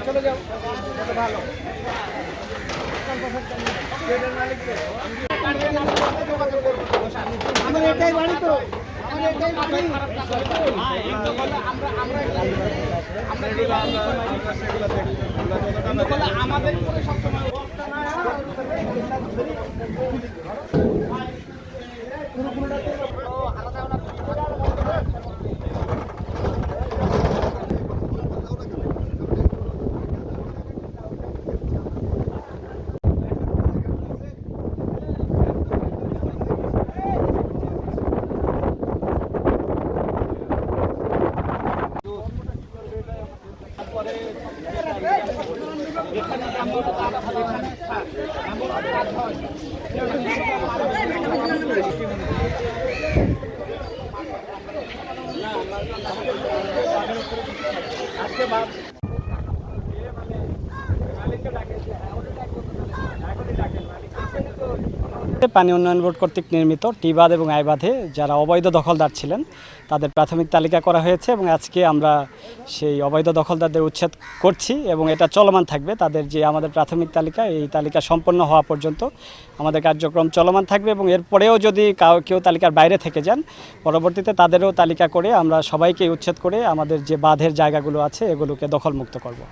চলে যাও ভালো আমার এটাই বাড়ি তো আমার এটাই বাড়ি আমাদের সবসময় পানি উন্নয়ন বোর্ড কর্তৃক নির্মিত টি বাঁধ এবং আই বাঁধে যারা অবৈধ দখলদার ছিলেন তাদের প্রাথমিক তালিকা করা হয়েছে এবং আজকে আমরা সেই অবৈধ দখলদারদের উচ্ছেদ করছি এবং এটা চলমান থাকবে। তাদের যে আমাদের প্রাথমিক তালিকা, এই তালিকা সম্পন্ন হওয়া পর্যন্ত আমাদের কার্যক্রম চলমান থাকবে এবং এরপরেও যদি কেউ তালিকার বাইরে থেকে যান পরবর্তীতে তাদেরও তালিকা করে আমরা সবাইকে উচ্ছেদ করে আমাদের যে বাঁধের জায়গাগুলো আছে এগুলোকে দখলমুক্ত করব।